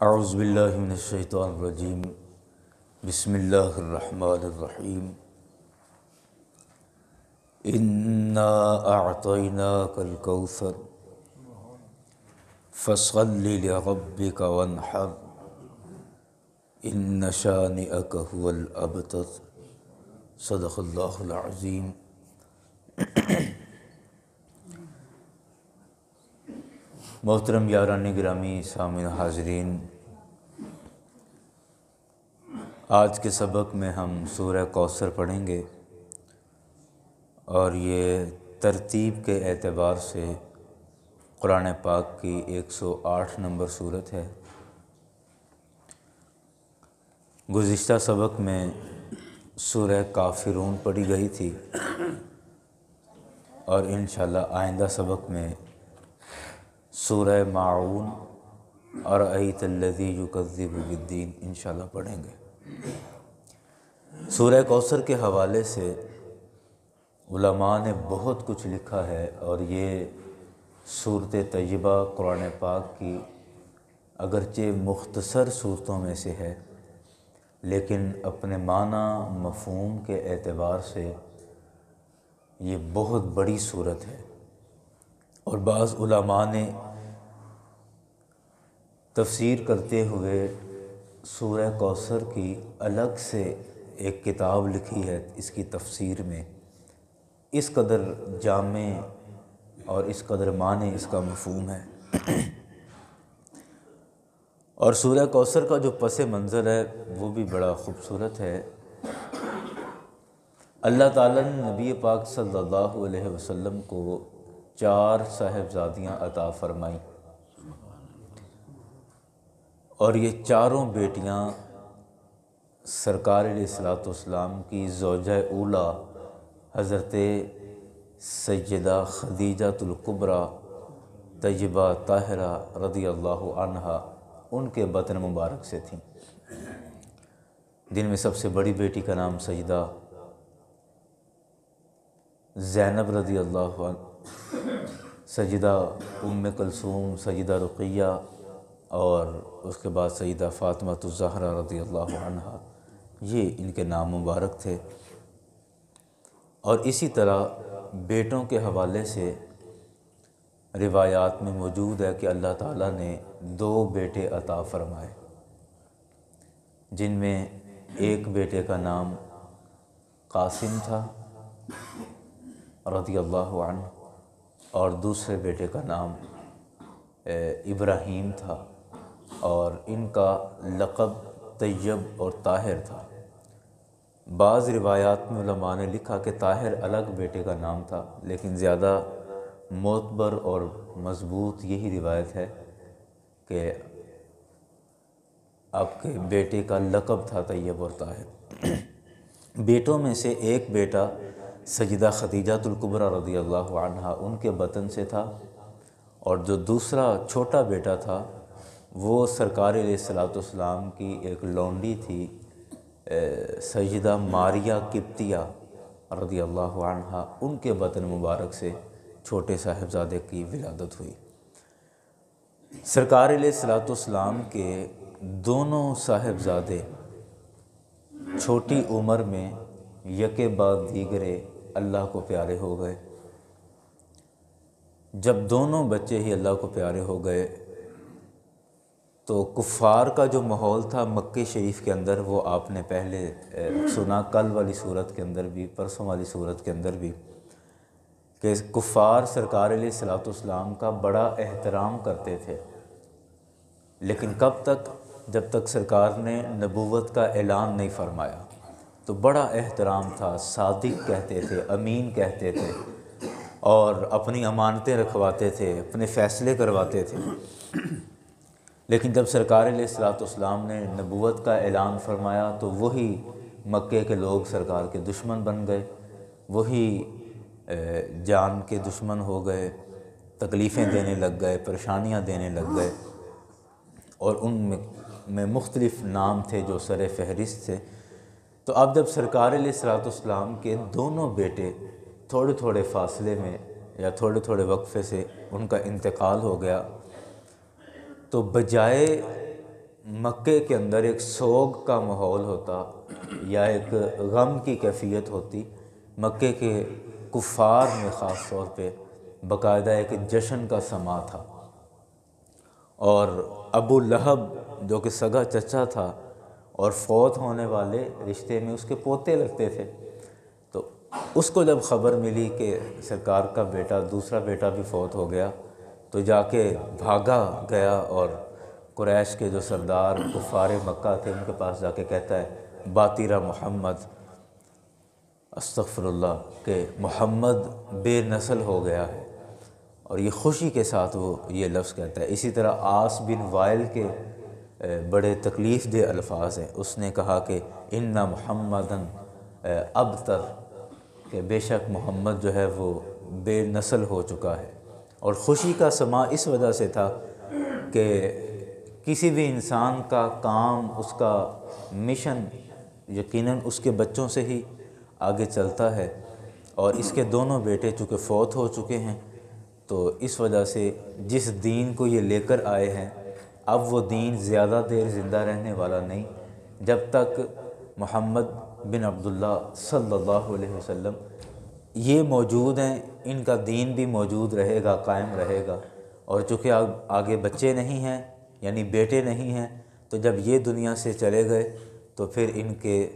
اعوذ باللہ من الشیطان الرجیم بسم اللہ الرحمن الرحیم انا اعطیناک الکوثر فصل لربک وانحر ان شانئک هو الابتر صدق اللہ العظیم۔ محترم یاران گرامی، سامعین حاضرین، آج کے سبق میں ہم سورہ کوثر پڑھیں گے اور یہ ترتیب کے اعتبار سے قرآن پاک کی 108 نمبر سورت ہے۔ گزشتہ سبق میں سورہ کافرون پڑھی گئی تھی اور انشاءاللہ آئندہ سبق میں سورہ ماعون ارأیت الذی یکذب بالدین انشاءاللہ پڑھیں گے۔ سورہ کوثر کے حوالے سے علماء نے بہت کچھ لکھا ہے اور یہ سورت طیبہ قرآن پاک کی اگرچہ مختصر صورتوں میں سے ہے، لیکن اپنے معنی مفہوم کے اعتبار سے یہ بہت بڑی صورت ہے، اور بعض علماء نے تفسیر کرتے ہوئے سورہ کوثر کی الگ سے ایک کتاب لکھی ہے اس کی تفسیر میں۔ اس قدر جامع اور اس قدر معنی اس کا مفہوم ہے۔ اور سورہ کوثر کا جو پس منظر ہے وہ بھی بڑا خوبصورت ہے۔ اللہ تعالیٰ نے نبی پاک صلی اللہ علیہ وسلم کو 4 صاحبزادیاں عطا فرمائیں، اور یہ چاروں بیٹیاں سرکار علیہ الصلوۃ والسلام کی زوجہ اولی حضرت سیدہ خدیجہ الکبریٰ طیبہ طاہرہ رضی اللہ عنہا ان کے بطن مبارک سے تھیں، جن میں سب سے بڑی بیٹی کا نام سیدہ زینب رضی اللہ عنہ، سیدہ ام کلثوم، سیدہ رقیہ، اور اس کے بعد سیدہ فاطمہ الزہرا رضی اللہ عنہا، یہ ان کے نام مبارک تھے۔ اور اسی طرح بیٹوں کے حوالے سے روایات میں موجود ہے کہ اللہ تعالیٰ نے 2 بیٹے عطا فرمائے، جن میں ایک بیٹے کا نام قاسم تھا رضی اللہ عنہ، اور دوسرے بیٹے کا نام ابراہیم تھا، اور ان کا لقب طیب اور طاہر تھا۔ بعض روایات میں علماء نے لکھا کہ طاہر الگ بیٹے کا نام تھا، لیکن زیادہ معتبر اور مضبوط یہی روایت ہے کہ آپ کے بیٹے کا لقب تھا طیب اور طاہر۔ بیٹوں میں سے ایک بیٹا سیدہ خدیجہ الکبریٰ رضی اللہ عنہا ان کے بطن سے تھا، اور جو دوسرا چھوٹا بیٹا تھا وہ سرکار علیہ الصلوۃ والسلام کی ایک لونڈی تھی سیدہ ماریہ قبطیہ رضی اللہ عنہا، ان کے بطن مبارک سے چھوٹے صاحبزادے کی ولادت ہوئی۔ سرکار علیہ الصلوۃ والسلام کے دونوں صاحبزادے چھوٹی عمر میں یکے بعد دیگرے اللہ کو پیارے ہو گئے۔ جب دونوں بچے ہی اللہ کو پیارے ہو گئے تو کفار کا جو ماحول تھا مکہ شریف کے اندر، وہ آپ نے پہلے سنا کل والی صورت کے اندر بھی، پرسوں والی صورت کے اندر بھی، کہ کفار سرکار علیہ الصلوۃ والسلام کا بڑا احترام کرتے تھے، لیکن کب تک؟ جب تک سرکار نے نبوت کا اعلان نہیں فرمایا تو بڑا احترام تھا، صادق کہتے تھے، امین کہتے تھے، اور اپنی امانتیں رکھواتے تھے، اپنے فیصلے کرواتے تھے۔ لیکن جب سرکار علیہ الصلوۃ والسلام نے نبوت کا اعلان فرمایا تو وہی مکے کے لوگ سرکار کے دشمن بن گئے، وہی جان کے دشمن ہو گئے، تکلیفیں دینے لگ گئے، پریشانیاں دینے لگ گئے، اور ان میں مختلف نام تھے جو سر فہرست تھے۔ تو اب جب سرکار علیہ الصلوۃ والسلام کے دونوں بیٹے تھوڑے تھوڑے فاصلے میں یا تھوڑے تھوڑے وقفے سے ان کا انتقال ہو گیا، تو بجائے مکے کے اندر ایک سوگ کا ماحول ہوتا یا ایک غم کی کیفیت ہوتی، مکے کے کفار میں خاص طور پہ باقاعدہ ایک جشن کا سما تھا، اور ابو لہب جو کہ سگا چچا تھا اور فوت ہونے والے رشتے میں اس کے پوتے لگتے تھے، تو اس کو جب خبر ملی کہ سرکار کا بیٹا دوسرا بیٹا بھی فوت ہو گیا، تو جا کے بھاگا گیا اور قریش کے جو سردار کفار مکہ تھے ان کے پاس جا کے کہتا ہے باتیرا محمد، استغفر اللہ، کہ محمد بے نسل ہو گیا ہے، اور یہ خوشی کے ساتھ وہ یہ لفظ کہتا ہے۔ اسی طرح عاص بن وائل کے بڑے تکلیف دہ الفاظ ہیں، اس نے کہا کہ ان محمدن ابتر، کہ بے شک محمد جو ہے وہ بے نسل ہو چکا ہے۔ اور خوشی کا سما اس وجہ سے تھا کہ کسی بھی انسان کا کام، اس کا مشن یقیناً اس کے بچوں سے ہی آگے چلتا ہے، اور اس کے دونوں بیٹے چونکہ فوت ہو چکے ہیں، تو اس وجہ سے جس دین کو یہ لے کر آئے ہیں اب وہ دین زیادہ دیر زندہ رہنے والا نہیں، جب تک محمد بن عبداللہ صلی اللہ علیہ وسلم یہ موجود ہیں ان کا دین بھی موجود رہے گا، قائم رہے گا۔ اور چونکہ آگے بچے نہیں ہیں یعنی بیٹے نہیں ہیں، تو جب یہ دنیا سے چلے گئے تو پھر ان کے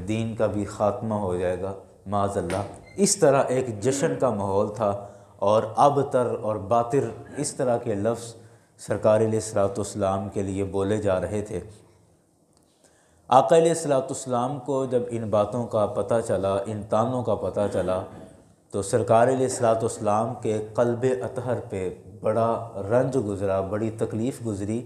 دین کا بھی خاتمہ ہو جائے گا معاذ اللہ۔ اس طرح ایک جشن کا ماحول تھا، اور ابتر اور باطر اس طرح کے لفظ سرکار علیہ الصلوۃ والسلام کے لیے بولے جا رہے تھے۔ آقا علیہ الصلوۃ والسلام کو جب ان باتوں کا پتہ چلا، ان تانوں کا پتہ چلا، تو سرکار علیہ الصلوۃ والسلام کے قلب اطہر پہ بڑا رنج گزرا، بڑی تکلیف گزری،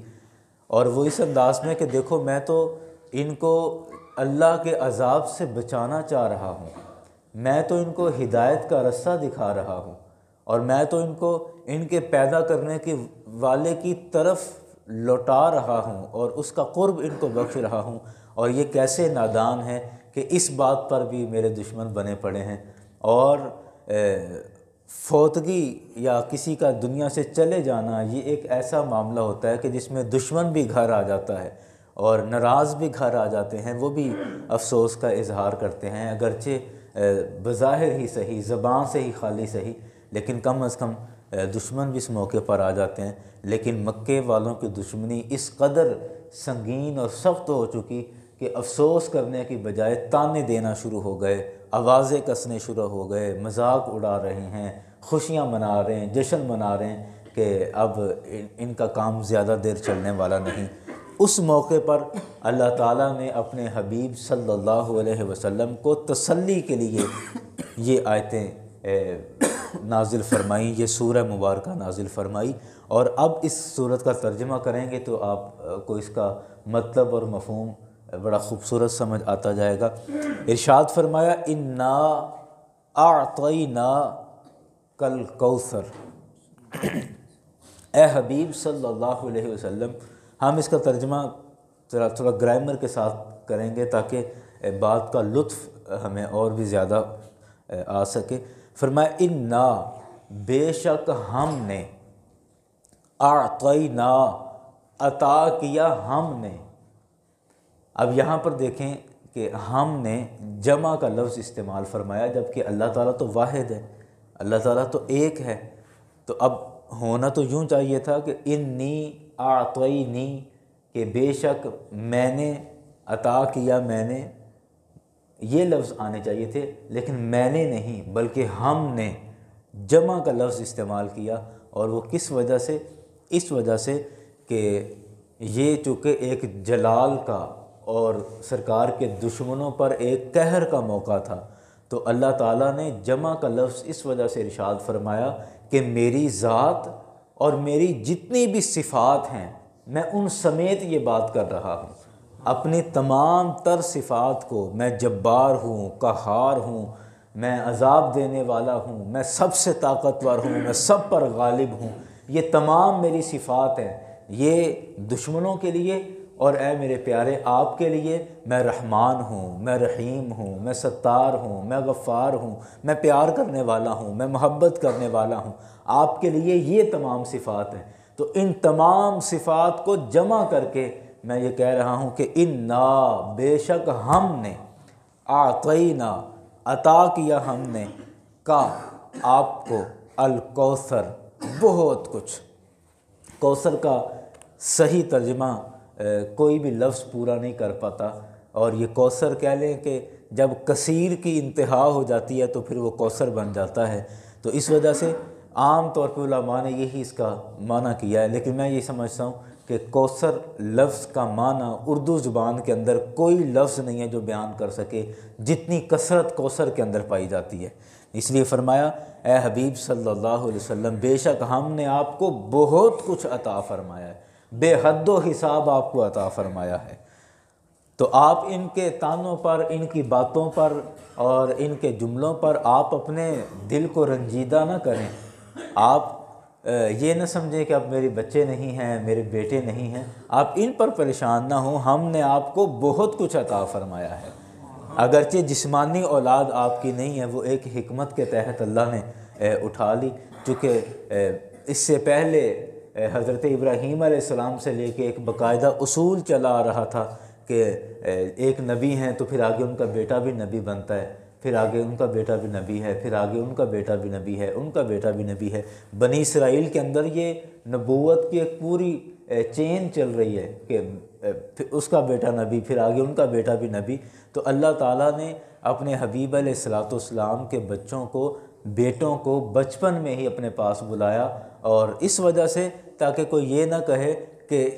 اور وہ اس انداز میں کہ دیکھو میں تو ان کو اللہ کے عذاب سے بچانا چاہ رہا ہوں، میں تو ان کو ہدایت کا رستہ دکھا رہا ہوں، اور میں تو ان کو ان کے پیدا کرنے کے والے کی طرف لوٹا رہا ہوں اور اس کا قرب ان کو بخش رہا ہوں، اور یہ کیسے نادان ہے کہ اس بات پر بھی میرے دشمن بنے پڑے ہیں۔ اور فوتگی یا کسی کا دنیا سے چلے جانا یہ ایک ایسا معاملہ ہوتا ہے کہ جس میں دشمن بھی گھر آ جاتا ہے اور ناراض بھی گھر آ جاتے ہیں، وہ بھی افسوس کا اظہار کرتے ہیں، اگرچہ بظاہر ہی صحیح، زبان سے ہی خالی صحیح، لیکن کم از کم دشمن بھی اس موقع پر آ جاتے ہیں۔ لیکن مکے والوں کی دشمنی اس قدر سنگین اور سخت ہو چکی کہ افسوس کرنے کی بجائے تانے دینا شروع ہو گئے، آوازیں کسنے شروع ہو گئے، مذاق اڑا رہے ہیں، خوشیاں منا رہے ہیں، جشن منا رہے ہیں کہ اب ان کا کام زیادہ دیر چلنے والا نہیں۔ اس موقع پر اللہ تعالیٰ نے اپنے حبیب صلی اللہ علیہ وسلم کو تسلی کے لیے یہ آیتیں نازل فرمائی، یہ سورہ مبارکہ نازل فرمائی، اور اب اس سورت کا ترجمہ کریں گے تو آپ کو اس کا مطلب اور مفہوم بڑا خوبصورت سمجھ آتا جائے گا۔ ارشاد فرمایا انا اعطیناک الکوثر، اے حبیب صلی اللہ علیہ وسلم، ہم اس کا ترجمہ تھوڑا گرامر کے ساتھ کریں گے تاکہ بات کا لطف ہمیں اور بھی زیادہ آ سکے۔ فرمایا انا، بے شک ہم نے، اعطینا، عطا کیا ہم نے۔ اب یہاں پر دیکھیں کہ ہم نے جمع کا لفظ استعمال فرمایا، جبکہ اللہ تعالیٰ تو واحد ہے، اللہ تعالیٰ تو ایک ہے، تو اب ہونا تو یوں چاہیے تھا کہ انی اعطینی، کہ بے شک میں نے عطا کیا، میں نے، یہ لفظ آنے چاہیے تھے، لیکن میں نے نہیں بلکہ ہم نے جمع کا لفظ استعمال کیا۔ اور وہ کس وجہ سے؟ اس وجہ سے کہ یہ چونکہ ایک جلال کا اور سرکار کے دشمنوں پر ایک قہر کا موقع تھا، تو اللہ تعالیٰ نے جمع کا لفظ اس وجہ سے ارشاد فرمایا کہ میری ذات اور میری جتنی بھی صفات ہیں میں ان سمیت یہ بات کر رہا ہوں، اپنی تمام تر صفات کو، میں جبار ہوں، قہار ہوں، میں عذاب دینے والا ہوں، میں سب سے طاقتور ہوں، میں سب پر غالب ہوں، یہ تمام میری صفات ہیں، یہ دشمنوں کے لیے اور اے میرے پیارے آپ کے لیے میں رحمان ہوں، میں رحیم ہوں، میں ستار ہوں، میں غفار ہوں، میں پیار کرنے والا ہوں، میں محبت کرنے والا ہوں، آپ کے لیے یہ تمام صفات ہیں۔ تو ان تمام صفات کو جمع کر کے میں یہ کہہ رہا ہوں کہ انا بے شک ہم نے اعطینا عطا کیا ہم نے کا آپ کو الکوثر بہت کچھ۔ کوثر کا صحیح ترجمہ کوئی بھی لفظ پورا نہیں کر پاتا، اور یہ کوثر کہہ لیں کہ جب کثیر کی انتہا ہو جاتی ہے تو پھر وہ کوثر بن جاتا ہے۔ تو اس وجہ سے عام طور پہ علماء نے یہی اس کا معنی کیا ہے، لیکن میں یہ سمجھتا ہوں کہ کوثر لفظ کا معنی اردو زبان کے اندر کوئی لفظ نہیں ہے جو بیان کر سکے جتنی کثرت کوثر کے اندر پائی جاتی ہے۔ اس لیے فرمایا اے حبیب صلی اللہ علیہ وسلم بے شک ہم نے آپ کو بہت کچھ عطا فرمایا ہے، بے حد و حساب آپ کو عطا فرمایا ہے۔ تو آپ ان کے تانوں پر، ان کی باتوں پر اور ان کے جملوں پر آپ اپنے دل کو رنجیدہ نہ کریں۔ آپ یہ نہ سمجھیں کہ اب میرے بچے نہیں ہیں، میرے بیٹے نہیں ہیں، آپ ان پر پریشان نہ ہوں۔ ہم نے آپ کو بہت کچھ عطا فرمایا ہے، اگرچہ جسمانی اولاد آپ کی نہیں ہے، وہ ایک حکمت کے تحت اللہ نے اٹھا لی، چونکہ اس سے پہلے حضرت ابراہیم علیہ السلام سے لے کے ایک باقاعدہ اصول چلا آ رہا تھا کہ ایک نبی ہیں تو پھر آگے ان کا بیٹا بھی نبی بنتا ہے، پھر آگے ان کا بیٹا بھی نبی ہے، پھر آگے ان کا بیٹا بھی نبی ہے، ان کا بیٹا بھی نبی ہے۔ بنی اسرائیل کے اندر یہ نبوت کی ایک پوری چین چل رہی ہے کہ پھر اس کا بیٹا نبی، پھر آگے ان کا بیٹا بھی نبی۔ تو اللہ تعالیٰ نے اپنے حبیب علیہ الصلوۃ والسلام کے بچوں کو، بیٹوں کو بچپن میں ہی اپنے پاس بلایا، اور اس وجہ سے تاکہ کوئی یہ نہ کہے کہ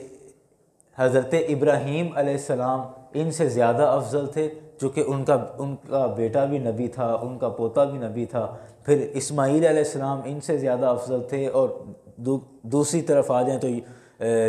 حضرت ابراہیم علیہ السلام ان سے زیادہ افضل تھے، چونکہ ان کا بیٹا بھی نبی تھا، ان کا پوتا بھی نبی تھا، پھر اسماعیل علیہ السلام ان سے زیادہ افضل تھے، اور دوسری طرف آ جائیں تو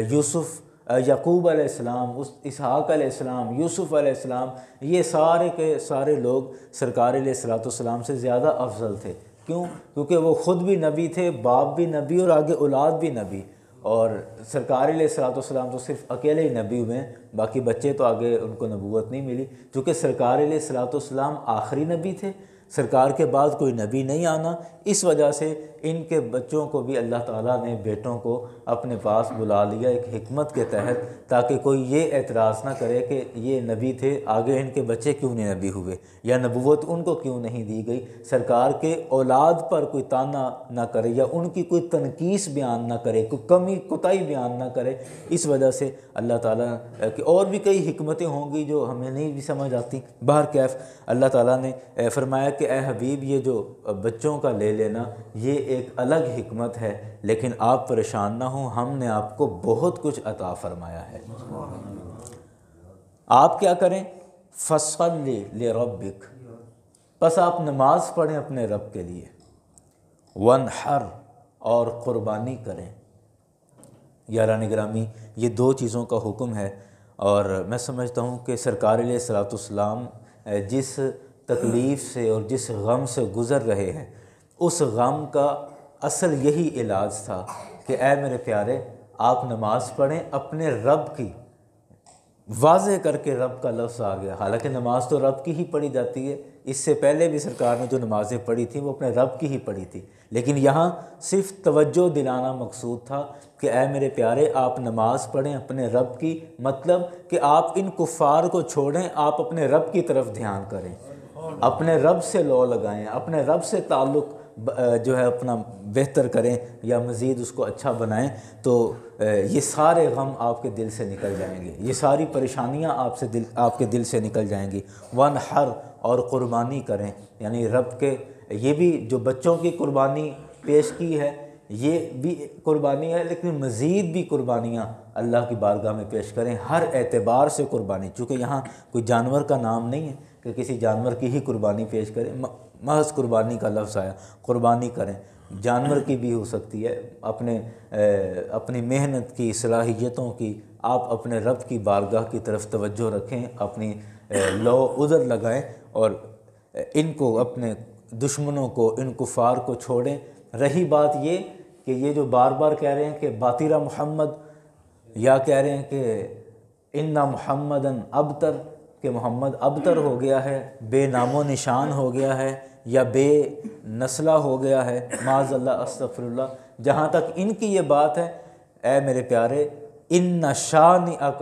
یوسف، یعقوب علیہ السلام، اسحاق علیہ السلام، یوسف علیہ السلام، یہ سارے کے سارے لوگ سرکار علیہ الصلوۃ والسلام سے زیادہ افضل تھے۔ کیوں؟ کیونکہ وہ خود بھی نبی تھے، باپ بھی نبی، اور آگے اولاد بھی نبی، اور سرکار علیہ الصلوۃ والسلام تو صرف اکیلے ہی نبی ہوئے ہیں، باقی بچے تو آگے ان کو نبوت نہیں ملی، چونکہ سرکار علیہ الصلوۃ والسلام آخری نبی تھے، سرکار کے بعد کوئی نبی نہیں آنا۔ اس وجہ سے ان کے بچوں کو بھی اللہ تعالیٰ نے، بیٹوں کو اپنے پاس بلا لیا ایک حکمت کے تحت، تاکہ کوئی یہ اعتراض نہ کرے کہ یہ نبی تھے، آگے ان کے بچے کیوں نہیں نبی ہوئے، یا نبوت ان کو کیوں نہیں دی گئی، سرکار کے اولاد پر کوئی تانا نہ کرے، یا ان کی کوئی تنقیص بیان نہ کرے، کوئی کمی کوتاہی بیان نہ کرے۔ اس وجہ سے اللہ تعالیٰ کی اور بھی کئی حکمتیں ہوں گی جو ہمیں نہیں بھی سمجھ آتی۔ بہرکیف اللہ تعالیٰ نے فرمایا کہ اے حبیب یہ جو بچوں کا لے لینا یہ ایک الگ حکمت ہے، لیکن آپ پریشان نہ ہوں، ہم نے آپ کو بہت کچھ عطا فرمایا ہے۔ آپ کیا کریں؟ فَصَلِّ لِرَبِّكَ، بس آپ نماز پڑھیں اپنے رب کے لیے، وَانْحَرْ، اور قربانی کریں۔ یاران گرامی، یہ دو چیزوں کا حکم ہے، اور میں سمجھتا ہوں کہ سرکار علیہ الصلوۃ والسلام جس تکلیف سے اور جس غم سے گزر رہے ہیں، اس غم کا اصل یہی علاج تھا کہ اے میرے پیارے آپ نماز پڑھیں اپنے رب کی، واضح کر کے رب کا لفظ آ گیا، حالانکہ نماز تو رب کی ہی پڑھی جاتی ہے، اس سے پہلے بھی سرکار نے جو نمازیں پڑھی تھیں وہ اپنے رب کی ہی پڑھی تھی، لیکن یہاں صرف توجہ دلانا مقصود تھا کہ اے میرے پیارے آپ نماز پڑھیں اپنے رب کی، مطلب کہ آپ ان کفار کو چھوڑیں، آپ اپنے رب کی طرف دھیان کریں، اپنے رب سے لو لگائیں، اپنے رب سے تعلق جو ہے اپنا بہتر کریں یا مزید اس کو اچھا بنائیں، تو یہ سارے غم آپ کے دل سے نکل جائیں گے، یہ ساری پریشانیاں آپ کے دل سے نکل جائیں گی۔ وَانْحَرْ، اور قربانی کریں، یعنی رب کے یہ بھی جو بچوں کی قربانی پیش کی ہے یہ بھی قربانی ہے، لیکن مزید بھی قربانیاں اللہ کی بارگاہ میں پیش کریں، ہر اعتبار سے قربانی، چونکہ یہاں کوئی جانور کا نام نہیں ہے کہ کسی جانور کی ہی قربانی پیش کریں، محض قربانی کا لفظ آیا، قربانی کریں، جانور کی بھی ہو سکتی ہے، اپنی محنت کی، صلاحیتوں کی، آپ اپنے رب کی بارگاہ کی طرف توجہ رکھیں، اپنی لو ادھر لگائیں، اور ان کو، اپنے دشمنوں کو، ان کفار کو چھوڑیں۔ رہی بات یہ کہ یہ جو بار بار کہہ رہے ہیں کہ باطرہ محمد، یا کہہ رہے ہیں کہ ان محمدً ابتر، کہ محمد ابتر ہو گیا ہے، بے نام و نشان ہو گیا ہے، یا بے نسلہ ہو گیا ہے، معاذ اللہ، استغفر اللہ، جہاں تک ان کی یہ بات ہے، اے میرے پیارے ان شانئک